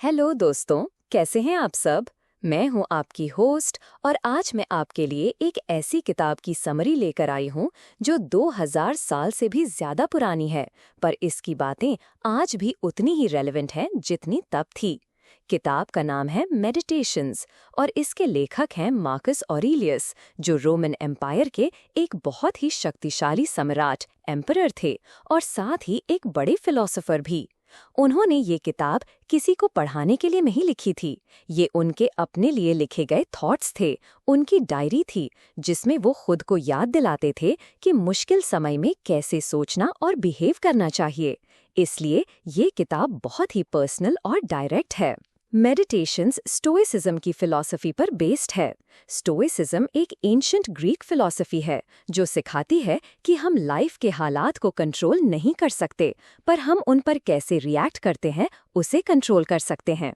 Hello दोस्तों, कैसे हैं आप सब। मैं हूं आपकी होस्ट और आज मैं आपके लिए एक ऐसी किताब की समरी लेकर आई हूं जो 2000 साल से भी ज्यादा पुरानी है, पर इसकी बातें आज भी उतनी ही रेलेवेंट हैं जितनी तब थी। किताब का नाम है मेडिटेशंस और इसके लेखक हैं मार्कस ऑरेलियस, जो रोमन एम्पायर के एक बहुत ही शक्तिशाली सम्राट एम्परर थे और साथ ही एक बड़े फिलोसोफर भी। उन्होंने ये किताब किसी को पढ़ाने के लिए नहीं लिखी थी। ये उनके अपने लिए लिखे गए थॉट्स थे, उनकी डायरी थी जिसमें वो खुद को याद दिलाते थे कि मुश्किल समय में कैसे सोचना और बिहेव करना चाहिए। इसलिए ये किताब बहुत ही पर्सनल और डायरेक्ट है। मेडिटेशंस स्टोइसिज्म की फिलॉसफी पर बेस्ड है। स्टोइसिज्म एक एंशिएंट ग्रीक फिलॉसफी है जो सिखाती है कि हम लाइफ के हालात को कंट्रोल नहीं कर सकते, पर हम उन पर कैसे रिएक्ट करते हैं उसे कंट्रोल कर सकते हैं।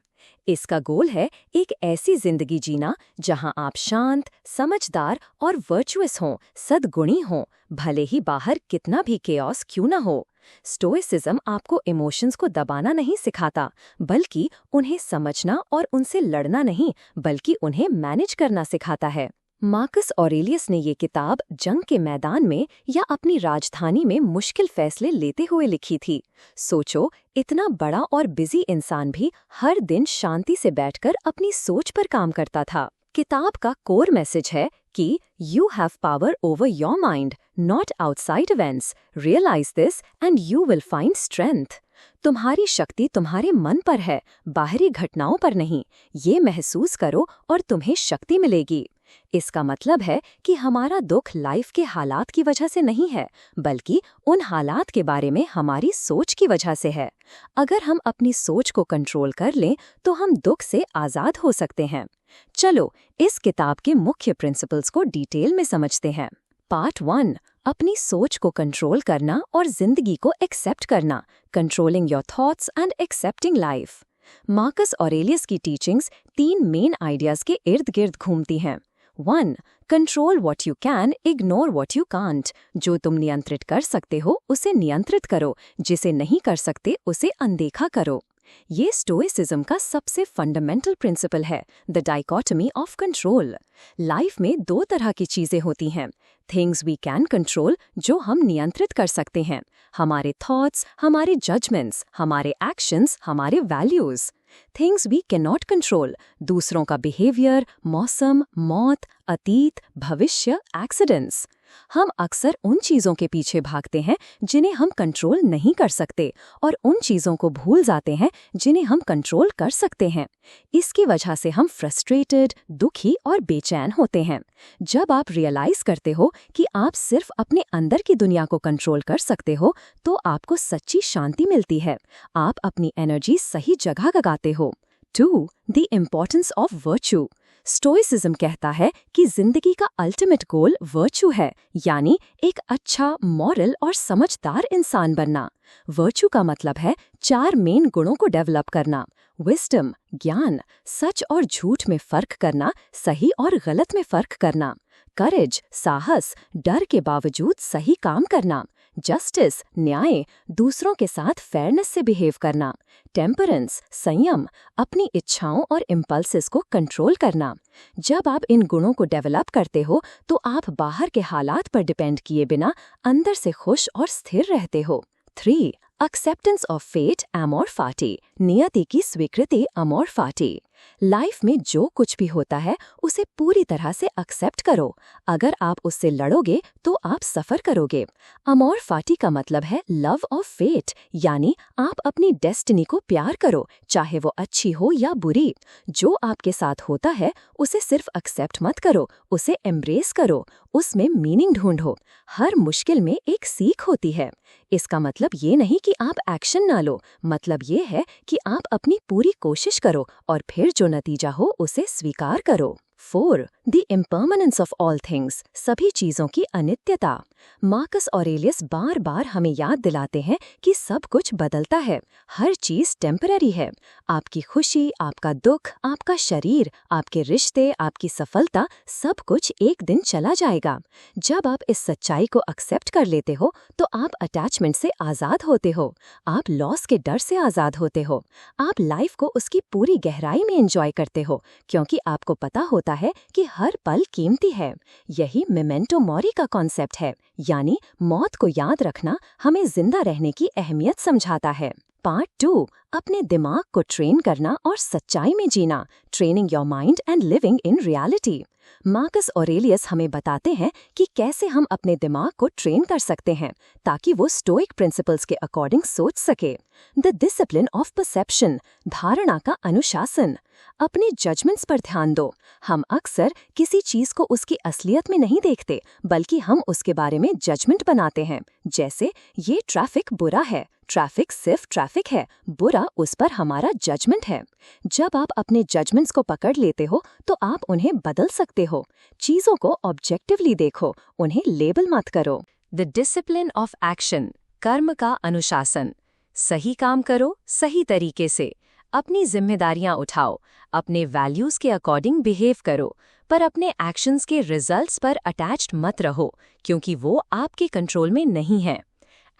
इसका गोल है एक ऐसी जिंदगी जीना जहां आप शांत, समझदार और वर्चुअस हों, सद्गुणी हों, भले ही बाहर कितना भी केओस क्यों न हो। स्टोइसिज्म आपको इमोशंस को दबाना नहीं सिखाता, बल्कि उन्हें समझना और उनसे लड़ना नहीं, बल्कि उन्हें मैनेज करना सिखाता है। मार्कस ऑरेलियस ने ये किताब जंग के मैदान में या अपनी राजधानी में मुश्किल फैसले लेते हुए लिखी थी। सोचो, इतना बड़ा और बिजी इंसान भी हर दिन शांति से बैठकर अपनी सोच पर काम करता था। किताब का कोर मैसेज है कि you have power over your mind, not outside events. Realize this and you will find strength. तुम्हारी शक्ति तुम्हारे मन पर है, बाहरी घटनाओं पर नहीं। ये महसूस करो और तुम्हें शक्ति मिलेगी। इसका मतलब है कि हमारा दुख लाइफ के हालात की वजह से नहीं है, बल्कि उन हालात के बारे में हमारी सोच की वजह से है। अगर हम अपनी सोच को कंट्रोल कर लें तो हम दुख से आज़ाद हो सकते हैं। चलो, इस किताब के मुख्य प्रिंसिपल्स को डिटेल में समझते हैं। पार्ट 1, अपनी सोच को कंट्रोल करना और जिंदगी को एक्सेप्ट करना। Controlling your thoughts and accepting life. Marcus Aurelius की टीचिंग्स 3 मेन आइडियाज के इर्द गिर्द घूमती हैं। 1. Control what you can, ignore what you can't. जो तुम नियंत्रित कर सकते हो उसे नियंत्रित करो, जिसे नहीं कर सकते उसे अनदेखा करो। ये स्टोइसिज्म का सबसे फंडामेंटल प्रिंसिपल है, the dichotomy of control. Life में 2 तरह की चीजें होती हैं। थिंग्स वी कैन कंट्रोल, जो हम नियंत्रित कर सकते हैं, हमारे थॉट्स, हमारे जजमेंट्स, हमारे एक्शंस, हमारे values. Things we can not control, दूसरों का बिहेवियर, मौसम, मौत, अतीत, भविष्य, एक्सीडेंट्स। हम अक्सर उन चीज़ों के पीछे भागते हैं जिन्हें हम कंट्रोल नहीं कर सकते और उन चीज़ों को भूल जाते हैं जिन्हें हम कंट्रोल कर सकते हैं। इसकी वजह से हम फ्रस्ट्रेटेड, दुखी और बेचैन होते हैं। जब आप रियलाइज करते हो कि आप सिर्फ अपने अंदर की दुनिया को कंट्रोल कर सकते हो, तो आपको सच्ची शांति मिलती है। आप अपनी एनर्जी सही जगह लगाते हो। 2. The importance of virtue. Stoicism कहता है कि जिंदगी का अल्टीमेट गोल वर्च्यू है, यानी एक अच्छा, मॉरल और समझदार इंसान बनना। वर्च्यू का मतलब है 4 मेन गुणों को डेवलप करना। विजडम, ज्ञान, सच और झूठ में फर्क करना, सही और गलत में फर्क करना। करेज, साहस, डर के बावजूद सही काम करना। जस्टिस, न्याय, दूसरों के साथ फेयरनेस से बिहेव करना। टेम्परेंस, संयम, अपनी इच्छाओं और इम्पल्सेस को कंट्रोल करना। जब आप इन गुणों को डेवलप करते हो तो आप बाहर के हालात पर डिपेंड किए बिना अंदर से खुश और स्थिर रहते हो। 3. एक्सेप्टेंस ऑफ फेट, अमोर फाटी। नियति की स्वीकृति, अमोर फाटी। लाइफ में जो कुछ भी होता है उसे पूरी तरह से एक्सेप्ट करो। अगर आप उससे लड़ोगे तो आप सफर करोगे। अमोर फाटी का मतलब है लव ऑफ फेट, यानी आप अपनी डेस्टिनी को प्यार करो, चाहे वो अच्छी हो या बुरी। जो आपके साथ होता है उसे सिर्फ एक्सेप्ट मत करो, उसे एम्ब्रेस करो, उसमें मीनिंग ढूंढो। हर मुश्किल में एक सीख होती है। इसका मतलब ये नहीं कि आप एक्शन ना लो, मतलब ये है कि आप अपनी पूरी कोशिश करो और फिर जो नतीजा हो उसे स्वीकार करो। 4. The impermanence of all things, सभी चीजों की अनित्यता। मार्कस ऑरेलियस बार बार हमें याद दिलाते हैं कि सब कुछ बदलता है, हर चीज टेम्पररी है। आपकी खुशी, आपका दुख, आपका शरीर, आपके रिश्ते, आपकी सफलता, सब कुछ एक दिन चला जाएगा। जब आप इस सच्चाई को एक्सेप्ट कर लेते हो तो आप अटैचमेंट से आज़ाद होते हो, आप लॉस के डर से आज़ाद होते हो, आप लाइफ को उसकी पूरी गहराई में एंजॉय करते हो, क्योंकि आपको पता होता है कि हर पल कीमती है। यही मेमेंटो मोरी का कॉन्सेप्ट है, यानी मौत को याद रखना हमें जिंदा रहने की अहमियत समझाता है। पार्ट 2, अपने दिमाग को ट्रेन करना और सच्चाई में जीना, training your mind and living in reality. Marcus Aurelius हमें बताते हैं कि कैसे हम अपने दिमाग को ट्रेन कर सकते हैं ताकि वो स्टोइक प्रिंसिपल्स के अकॉर्डिंग सोच सके। द डिसिप्लिन ऑफ परसेप्शन, धारणा का अनुशासन। अपने जजमेंट्स पर ध्यान दो। हम अक्सर किसी चीज को उसकी असलियत में नहीं देखते, बल्कि हम उसके बारे में जजमेंट बनाते हैं। जैसे, ये ट्रैफिक बुरा है, ट्रैफिक सिर्फ ट्रैफिक है, बुरा उस पर हमारा जजमेंट है। जब आप अपने जजमेंट्स को पकड़ लेते हो तो आप उन्हें बदल सकते हो। चीजों को ऑब्जेक्टिवली देखो, उन्हें लेबल मत करो। द डिसिप्लिन ऑफ एक्शन, कर्म का अनुशासन। सही काम करो, सही तरीके से, अपनी जिम्मेदारियां उठाओ, अपने वैल्यूज के अकॉर्डिंग बिहेव करो, पर अपने एक्शंस के रिजल्ट्स पर अटैच्ड मत रहो, क्योंकि वो आपके कंट्रोल में नहीं है।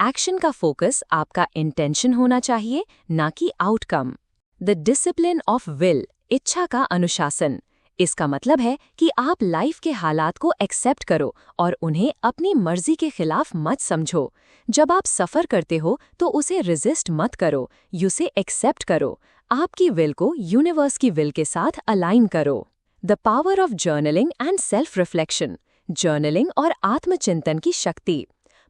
एक्शन का फोकस आपका इंटेंशन होना चाहिए, ना कि outcome. The discipline of will, इच्छा का अनुशासन। इसका मतलब है कि आप लाइफ के हालात को एक्सेप्ट करो और उन्हें अपनी मर्जी के खिलाफ मत समझो। जब आप सफ़र करते हो तो उसे रेजिस्ट मत करो, उसे एक्सेप्ट करो। आपकी विल को यूनिवर्स की विल के साथ अलाइन करो। The power of journaling and self reflection, journaling और आत्मचिंतन की शक्ति।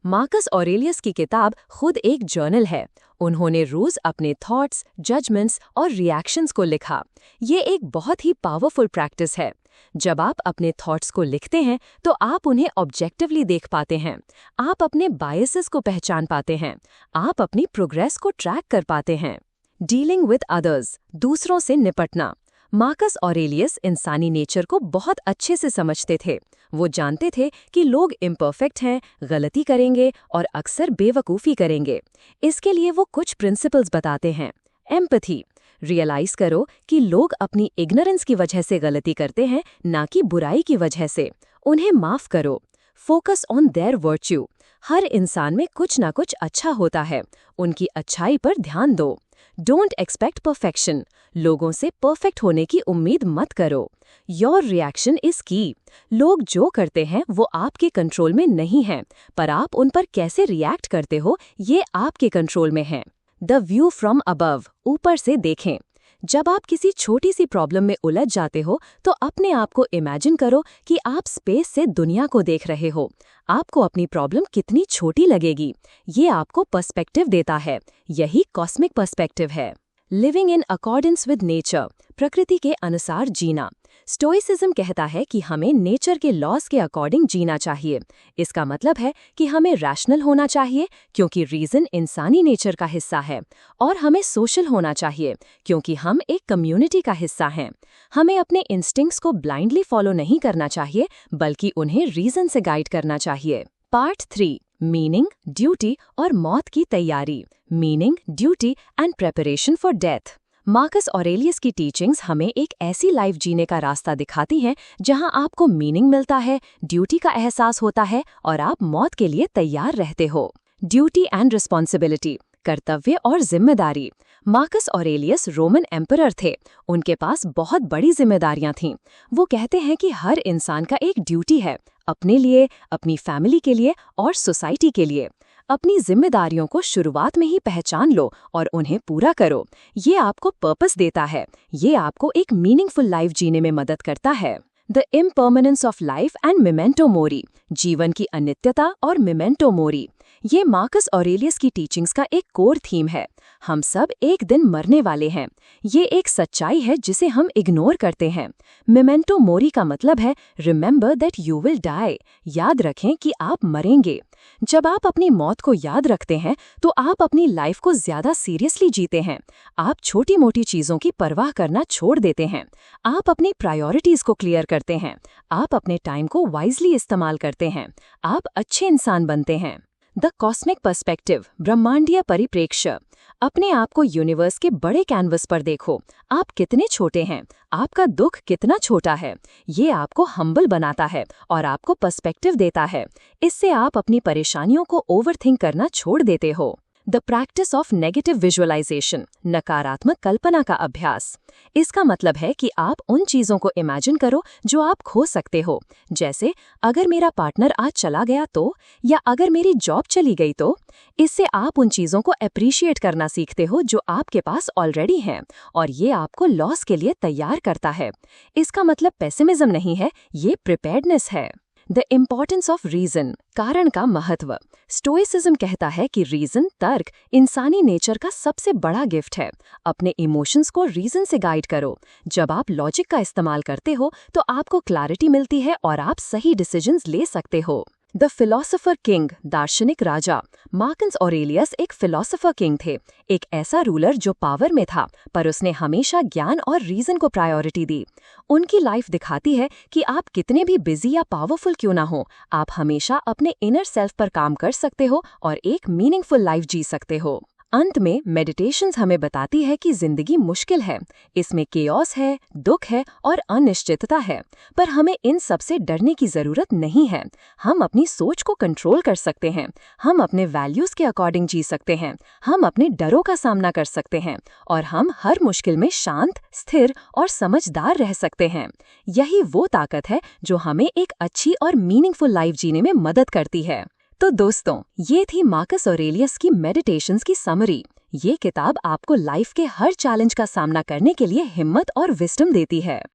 मार्कस ऑरेलियस की किताब खुद एक जर्नल है। उन्होंने रोज अपने थॉट्स, जजमेंट्स और रिएक्शंस को लिखा। ये एक बहुत ही पावरफुल प्रैक्टिस है। जब आप अपने थॉट्स को लिखते हैं तो आप उन्हें ऑब्जेक्टिवली देख पाते हैं, आप अपने बायसेस को पहचान पाते हैं, आप अपनी प्रोग्रेस को ट्रैक कर पाते हैं। डीलिंग विद अदर्स, दूसरों से निपटना। मार्कस ऑरेलियस इंसानी नेचर को बहुत अच्छे से समझते थे। वो जानते थे कि लोग इम्परफेक्ट हैं, गलती करेंगे और अक्सर बेवकूफ़ी करेंगे। इसके लिए वो कुछ प्रिंसिपल्स बताते हैं। एम्पैथी, रियलाइज करो कि लोग अपनी इग्नोरेंस की वजह से गलती करते हैं, ना कि बुराई की वजह से। उन्हें माफ़ करो। फोकस ऑन देयर वर्च्यू, हर इंसान में कुछ ना कुछ अच्छा होता है, उनकी अच्छाई पर ध्यान दो। डोंट एक्सपेक्ट परफेक्शन, लोगों से परफेक्ट होने की उम्मीद मत करो। योर रिएक्शन इज की, लोग जो करते हैं वो आपके कंट्रोल में नहीं है, पर आप उन पर कैसे रिएक्ट करते हो ये आपके कंट्रोल में है। द व्यू फ्रॉम अबव, ऊपर से देखें। जब आप किसी छोटी सी प्रॉब्लम में उलझ जाते हो तो अपने आप को इमेजिन करो कि आप स्पेस से दुनिया को देख रहे हो। आपको अपनी प्रॉब्लम कितनी छोटी लगेगी। ये आपको पर्सपेक्टिव देता है। यही कॉस्मिक पर्सपेक्टिव है। Living in accordance with nature, प्रकृति के अनुसार जीना। स्टोइसिज्म कहता है कि हमें नेचर के लॉज के अकॉर्डिंग जीना चाहिए। इसका मतलब है कि हमें रैशनल होना चाहिए, क्योंकि रीजन इंसानी नेचर का हिस्सा है, और हमें सोशल होना चाहिए, क्योंकि हम एक कम्युनिटी का हिस्सा हैं। हमें अपने इंस्टिंक्ट्स को ब्लाइंडली फॉलो नहीं करना चाहिए, बल्कि उन्हें रीजन से गाइड करना चाहिए। पार्ट 3, मीनिंग, ड्यूटी और मौत की तैयारी। Meaning, duty and preparation for death. Marcus Aurelius की टीचिंग्स हमें एक ऐसी लाइफ जीने का रास्ता दिखाती हैं जहां आपको मीनिंग मिलता है, ड्यूटी का एहसास होता है और आप मौत के लिए तैयार रहते हो। ड्यूटी एंड रिस्पॉन्सिबिलिटी, कर्तव्य और जिम्मेदारी। मार्कस ऑरेलियस रोमन एम्परर थे। उनके पास बहुत बड़ी जिम्मेदारियां थीं। वो कहते हैं कि हर इंसान का एक ड्यूटी है, अपने लिए, अपनी फैमिली के लिए और सोसाइटी के लिए। अपनी जिम्मेदारियों को शुरुआत में ही पहचान लो और उन्हें पूरा करो। ये आपको पर्पस देता है। ये आपको एक मीनिंगफुल लाइफ जीने में मदद करता है। The impermanence of life and memento mori, जीवन की अनित्यता और मेमेंटो मोरी। ये मार्कस ऑरेलियस की टीचिंग्स का एक कोर थीम है। हम सब एक दिन मरने वाले हैं। ये एक सच्चाई है जिसे हम इग्नोर करते हैं। मेमेंटो मोरी का मतलब है remember that you will die. याद रखें कि आप मरेंगे। जब आप अपनी मौत को याद रखते हैं तो आप अपनी लाइफ को ज्यादा सीरियसली जीते हैं। आप छोटी मोटी चीजों की परवाह करना छोड़ देते हैं। आप अपनी प्रायोरिटीज को क्लियर करते हैं। आप अपने टाइम को वाइजली इस्तेमाल करते हैं। आप अच्छे इंसान बनते हैं। द कॉस्मिक पर्सपेक्टिव, ब्रह्मांडीय परिप्रेक्ष्य। अपने आप को यूनिवर्स के बड़े कैनवस पर देखो। आप कितने छोटे हैं, आपका दुख कितना छोटा है। ये आपको हम्बल बनाता है और आपको पर्सपेक्टिव देता है। इससे आप अपनी परेशानियों को ओवरथिंक करना छोड़ देते हो। The practice of negative visualisation, नकारात्मक कल्पना का अभ्यास। इसका मतलब है कि आप उन चीजों को इमेजिन करो जो आप खो सकते हो। जैसे अगर मेरा पार्टनर आज चला गया तो, या अगर मेरी जॉब चली गई तो। इससे आप उन चीजों को अप्रिशिएट करना सीखते हो जो आपके पास ऑलरेडी हैं, और ये आपको लॉस के लिए तैयार करता है। इसका मतलब पेसिमिज्म नहीं है, ये प्रिपेयर्डनेस है। द इम्पॉर्टेंस ऑफ रीजन, कारण का महत्व। स्टोइसिज्म कहता है कि रीजन, तर्क, इंसानी नेचर का सबसे बड़ा गिफ्ट है। अपने इमोशंस को रीजन से गाइड करो। जब आप लॉजिक का इस्तेमाल करते हो तो आपको क्लैरिटी मिलती है और आप सही डिसीजंस ले सकते हो। द फिलोसोफर किंग, दार्शनिक राजा। मार्कस ऑरेलियस एक फिलोसोफर किंग थे, एक ऐसा रूलर जो पावर में था पर उसने हमेशा ज्ञान और रीजन को प्रायोरिटी दी। उनकी लाइफ दिखाती है कि आप कितने भी बिजी या पावरफुल क्यों ना हो, आप हमेशा अपने इनर सेल्फ पर काम कर सकते हो और एक मीनिंगफुल लाइफ जी सकते हो। अंत में मेडिटेशंस हमें बताती है कि जिंदगी मुश्किल है, इसमें केओस है, दुख है और अनिश्चितता है, पर हमें इन सब से डरने की जरूरत नहीं है। हम अपनी सोच को कंट्रोल कर सकते हैं, हम अपने वैल्यूज के अकॉर्डिंग जी सकते हैं, हम अपने डरों का सामना कर सकते हैं और हम हर मुश्किल में शांत, स्थिर और समझदार रह सकते हैं। यही वो ताकत है जो हमें एक अच्छी और मीनिंगफुल लाइफ जीने में मदद करती है। तो दोस्तों, ये थी मार्कस ऑरेलियस की मेडिटेशंस की समरी। ये किताब आपको लाइफ के हर चैलेंज का सामना करने के लिए हिम्मत और विजडम देती है।